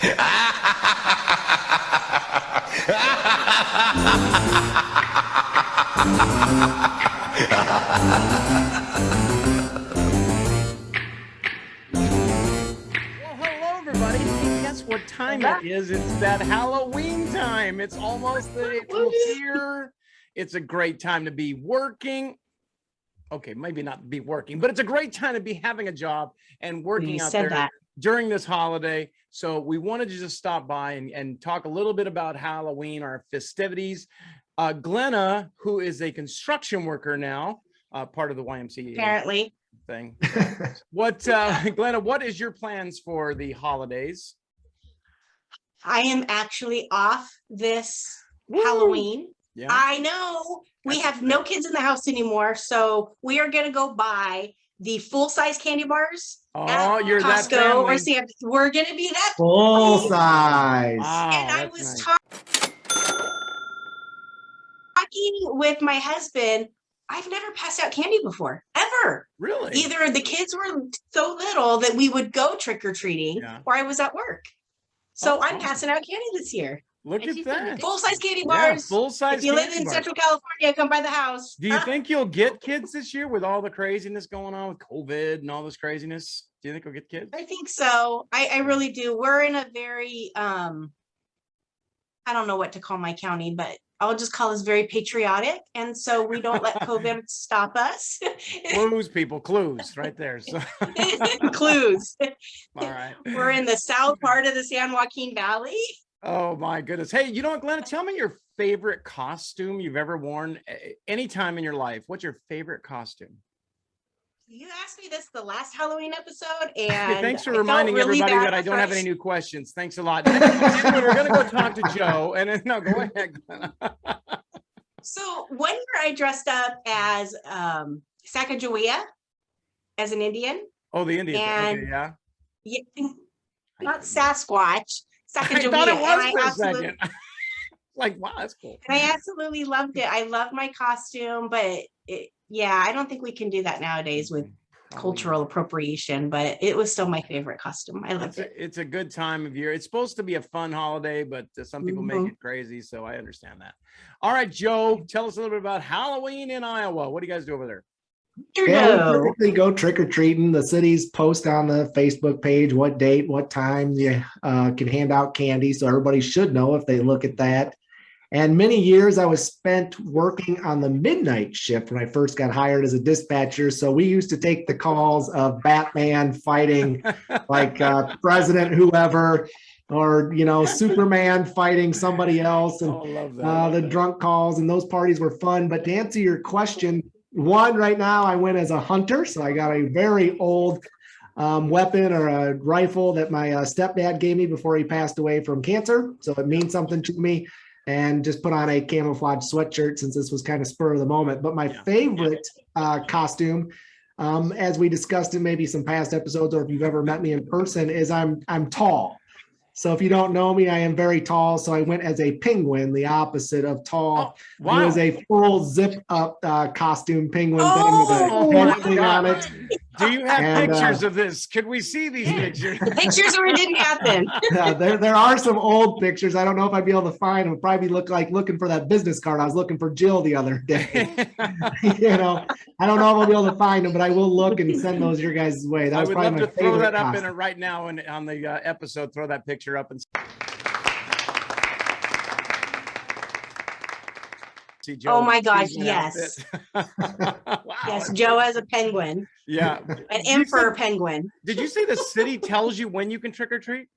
Hello, everybody. Hey, guess what time it is? It's that Halloween time. It's almost April here. It's a great time to be working. Okay, maybe not be working, but it's a great time to be having a job and working out there during this holiday. So we wanted to just stop by and talk a little bit about Halloween, our festivities. Glenna, who is a construction worker now, part of the YMCA apparently thing. Glenna, what is your plans for the holidays? I am actually off this Woo! Halloween. Yeah. I know we have no kids in the house anymore, so we are gonna go buy the full-size candy bars. Oh, you're Costco that family. or Sam's. We're gonna be that full size. Wow, and I was talking with my husband. I've never passed out candy before, ever. Really? Either the kids were so little that we would go trick-or-treating, or I was at work. So I'm passing out candy this year. Look at that. Full-size candy bars. Yeah, full-size. If you live in Central California, come by the house. Do you think you'll get kids this year with all the craziness going on with COVID and all this craziness? Do you think we'll get kids? I think so. I really do. We're in a very, I don't know what to call my county, but I'll just call us very patriotic. And so we don't let COVID stop us. Clues, people, clues right there. So. Clues. All right. We're in the south part of the San Joaquin Valley. Oh my goodness. Hey, you know what, Glenna, tell me your favorite costume you've ever worn anytime in your life. What's your favorite costume? You asked me this the last Halloween episode, and thanks for reminding everybody that I don't have any new questions. Thanks a lot. We're going to go talk to Joe, and then no, go ahead. So one year I dressed up as Sacagawea, as an Indian. Oh, the Indian. And okay, yeah. Not Sasquatch. Sacagawea. I thought it was for a second. Like, wow, that's cool. And I absolutely loved it. I love my costume, but yeah, I don't think we can do that nowadays with cultural appropriation, but it was still my favorite costume. I loved it. It's a good time of year. It's supposed to be a fun holiday, but some people make it crazy, so I understand that. All right, Joe, tell us a little bit about Halloween in Iowa. What do you guys do over there? Yeah, we typically go trick-or-treating. The cities post on the Facebook page what date, what time you can hand out candy, so everybody should know if they look at that. And many years I was spent working on the midnight shift when I first got hired as a dispatcher. So we used to take the calls of Batman fighting like President whoever, or, you know, Superman fighting somebody else, and the drunk calls, and those parties were fun. But to answer your question, right now I went as a hunter. So I got a very old weapon or a rifle that my stepdad gave me before he passed away from cancer. So it means something to me. And just put on a camouflage sweatshirt since this was kind of spur of the moment. But my favorite costume, as we discussed in maybe some past episodes, or if you've ever met me in person, is I'm tall. So if you don't know me, I am very tall. So I went as a penguin, the opposite of tall. Oh, wow. It was a full zip up costume penguin thing with a head thing on it. Do you have pictures of this? Could we see these pictures? The pictures where it didn't happen. There are some old pictures. I don't know if I'd be able to find them. Probably look like looking for that business card. I was looking for Jill the other day. You know, I don't know if I'll be able to find them, but I will look and send those your guys' way. That was probably my favorite. I would love to throw that up in it right now and on the episode. Throw that picture up and. Joe, oh my gosh, yes. Wow, yes, Joe as a penguin. Yeah. An emperor penguin. Did you say the city tells you when you can trick or treat?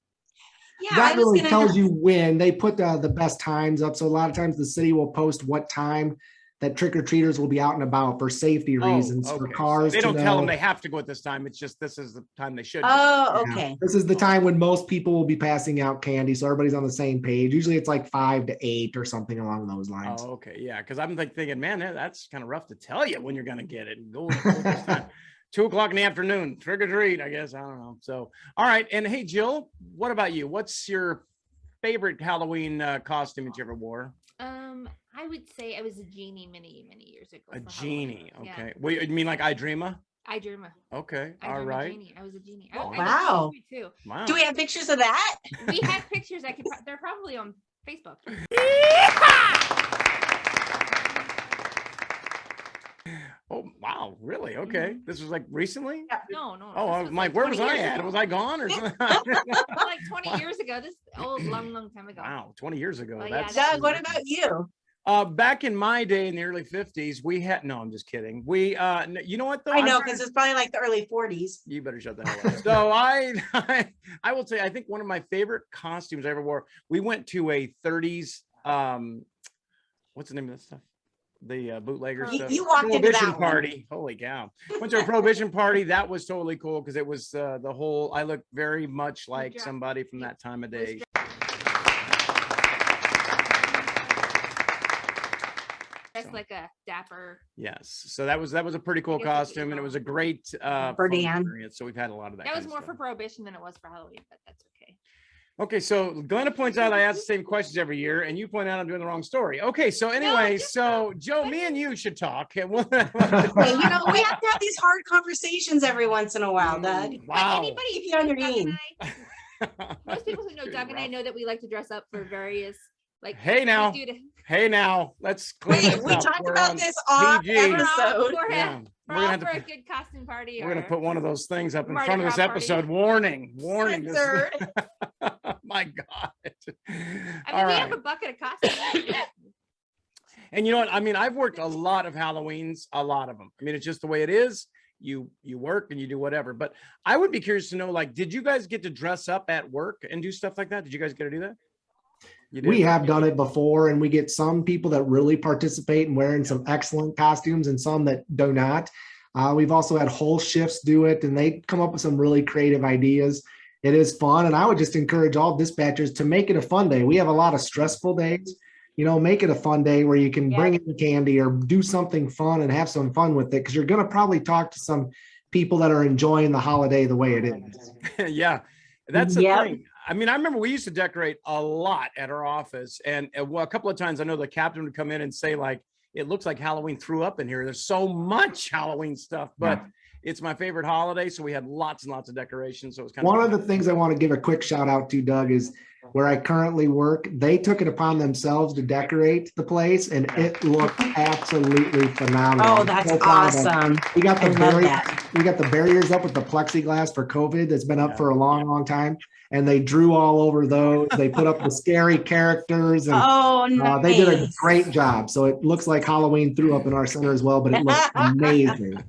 Yeah, that really tells you when. They put the best times up. So a lot of times the city will post what time that trick-or-treaters will be out and about for safety reasons, for cars. So they don't tell them they have to go at this time. It's just this is the time they should. Oh, okay. Yeah. This is the time when most people will be passing out candy, so everybody's on the same page. Usually it's like 5 to 8 or something along those lines. Oh, okay. Yeah, because I'm like thinking, man, that's kind of rough to tell you when you're going to get it. Go this time. 2 o'clock in the afternoon, trick or treat, I guess. I don't know. So, all right. And hey, Jill, what about you? What's your favorite Halloween costume that you ever wore? I would say I was a genie many years ago. A genie, Halloween. okay. Yeah. Wait, you mean like I Dreama? I dream a Okay, I all dream a right. genie. I was a genie. Oh, I wow. did too. Wow. Do we have pictures of that? We have pictures. They're probably on Facebook. Oh, wow, really? Okay. This was like recently? No. Oh, this I'm was like, where 20 was I years at? ago. Was I gone or something? Like 20 years ago. This old, long time ago. Wow, 20 years ago. Well, yeah, That's Doug, what about you? back in my day in the early 50s, we had no, I'm just kidding. We you know what though? I know, I'm because trying it's probably like the early 40s. you better shut the hell up. So I will say I think one of my favorite costumes I ever wore, we went to a 30s what's the name of that stuff? The bootlegger You- stuff. you walked into Prohibition that one. party. Holy cow. Went to a prohibition party. That was totally cool because it was the whole I looked very much like dress- somebody from that time of was day. Dressed like a dapper. Yes. So that was a pretty cool guess that's what you costume and it call was a it. great For fun Dan. experience. So we've had a lot of that. That was kind of more stuff. for Prohibition than it was for Halloween, but that's okay. Okay, so Glenna points out I ask the same questions every year, and you point out I'm doing the wrong story. Okay, so anyway, just- so Joe, me and you should talk. And we'll- Hey, you know, we have to have these hard conversations every once in a while, Doug. But Wow. anybody Keep you on your Doug and game. most people who know Doug and I know that we like to dress up for various like. Hey we now, do to- hey now, let's clean Wait, this we up. talked We're about on this off PG. episode. for Yeah, we're we're gonna all have for a to. good costume party. We're gonna or put one of those things up in Mardi front of this Gras party. episode. Warning, warning. This, Censored. my God. I mean, All we right. have a bucket of costumes. And you know what? I mean, I've worked a lot of Halloweens, a lot of them. I mean, it's just the way it is. You work and you do whatever. But I would be curious to know, like, did you guys get to dress up at work and do stuff like that? Did you guys get to do that? You did? We have done it before, and we get some people that really participate in wearing some excellent costumes and some that do not. We've also had whole shifts do it, and they come up with some really creative ideas. It is fun, and I would just encourage all dispatchers to make it a fun day. We have a lot of stressful days. You know, make it a fun day where you can bring in candy or do something fun and have some fun with it, because you're going to probably talk to some people that are enjoying the holiday the way it is. Yeah, that's the Yep. thing. I mean, I remember we used to decorate a lot at our office, and well, a couple of times I know the captain would come in and say, like, it looks like Halloween threw up in here. There's so much Halloween stuff, but it's my favorite holiday, so we had lots and lots of decorations. So it was kind One of of the things I want to give a quick shout out to, Doug, is where I currently work. They took it upon themselves to decorate the place, and it looked absolutely phenomenal. Oh, I'm that's so proud of them. awesome. We got I the love barriers. that. We got the barriers up with the plexiglass for COVID that's been up Yeah. for a long, long time, and they drew all over those. They put up the scary characters, and Oh, nice. they did a great job. So it looks like Halloween threw up in our center as well, but it looks amazing.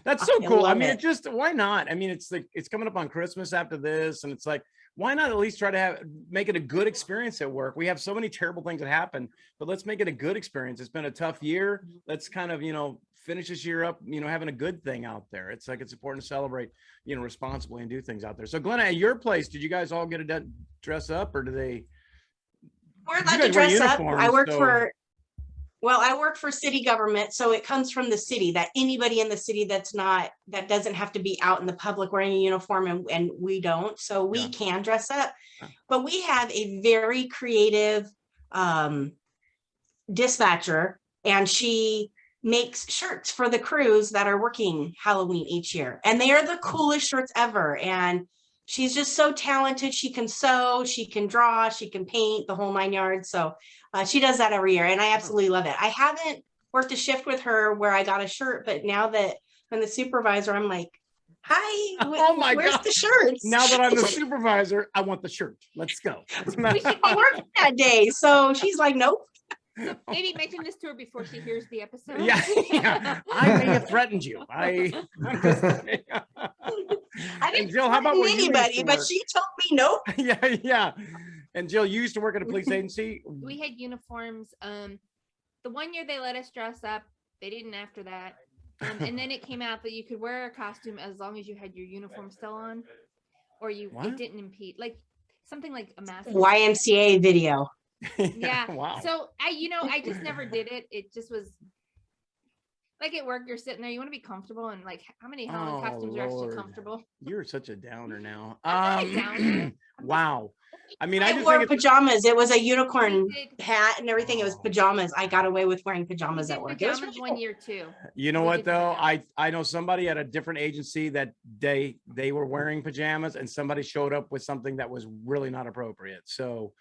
That's so I cool. I love mean, it. it just why not? I mean, it's like it's coming up on Christmas after this, and it's like, why not at least try to make it a good experience at work? We have so many terrible things that happen, but let's make it a good experience. It's been a tough year. Let's kind of, finish this year up, having a good thing out there. It's like it's important to celebrate, responsibly and do things out there. So, Glenna, at your place, did you guys all get to dress up, or do they? We're You allowed to guys wear dress up. I uniforms, work so- I work for city government, so it comes from the city, that anybody in the city that doesn't have to be out in the public wearing a uniform, and we don't, so we Yeah. can dress up. Yeah. But we have a very creative dispatcher, and she makes shirts for the crews that are working Halloween each year, and they are the coolest shirts ever. And she's just so talented. She can sew, she can draw, she can paint, the whole 9 yards. So she does that every year, and I absolutely love it. I haven't worked a shift with her where I got a shirt, but now that I'm the supervisor, I'm like, hi, Oh my where's God. the shirts? Now that I'm the supervisor, I want the shirt. Let's go. We should I worked that day, so she's like, nope. maybe mention this to her before she hears the episode. Yeah. I may have threatened you. I'm just saying. I And didn't Jill, how about threaten where you used anybody, to but work? she told me nope. Yeah. And Jill, you used to work at a police agency. We had uniforms. The one year they let us dress up, they didn't after that. And then it came out that you could wear a costume as long as you had your uniform still on, or What? it didn't impede, like something like a mask. YMCA video. Yeah. Wow. So I just never did it. It just was like at work, you're sitting there, you want to be comfortable, and like how many Halloween Oh, costumes are actually Lord. comfortable? You're such a downer now. I'm not a downer. Wow. I mean, I I just wore think it's, pajamas. It was a unicorn We did- hat and everything. It was pajamas. I got away with wearing we pajamas did at work. It was pajamas really one cool. year too. you know We what did though? pajamas. I know somebody at a different agency that they were wearing pajamas and somebody showed up with something that was really not appropriate. So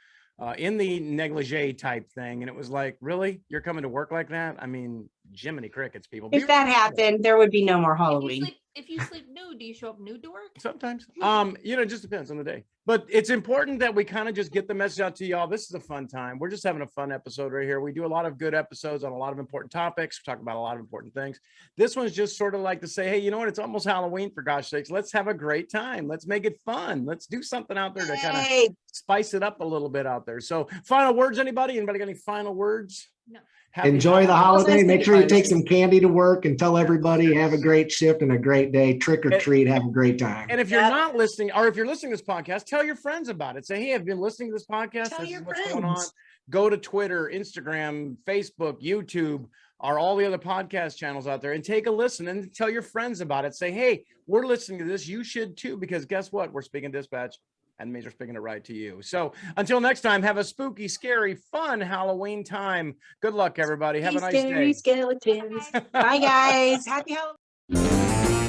in the negligee type thing, and it was like, really? You're coming to work like that? I mean, Jiminy Crickets, people. Be If that responsible. happened, there would be no more If you Halloween. sleep, if you sleep nude, do you show up nude to work? Sometimes, you know, it just depends on the day. But it's important that we kind of just get the message out to y'all. This is a fun time. We're just having a fun episode right here. We do a lot of good episodes on a lot of important topics. We talk about a lot of important things. This one's just sort of like to say, hey, you know what? It's almost Halloween, for gosh sakes. Let's have a great time. Let's make it fun. Let's do something out there to kind of Hey, spice it up a little bit out there. So final words, anybody? Anybody got any final words? No. Happy Enjoy the Halloween. holiday. Make sure you Holidays. take some candy to work and tell everybody have a great shift and a great day. Trick or treat. Have a great time. And if you're Yep. not listening, or if you're listening to this podcast, tell your friends about it. Say, hey, I've been listening to this podcast. Tell This your is what's going on. friends. Go to Twitter, Instagram, Facebook, YouTube, or all the other podcast channels out there and take a listen and tell your friends about it. Say, hey, we're listening to this. You should too, because guess what? We're speaking dispatch and means we're speaking it right to you. So until next time, have a spooky, scary, fun Halloween time. Good luck, everybody. Have a nice scary day. skeletons. Bye. Bye, guys. Happy Halloween.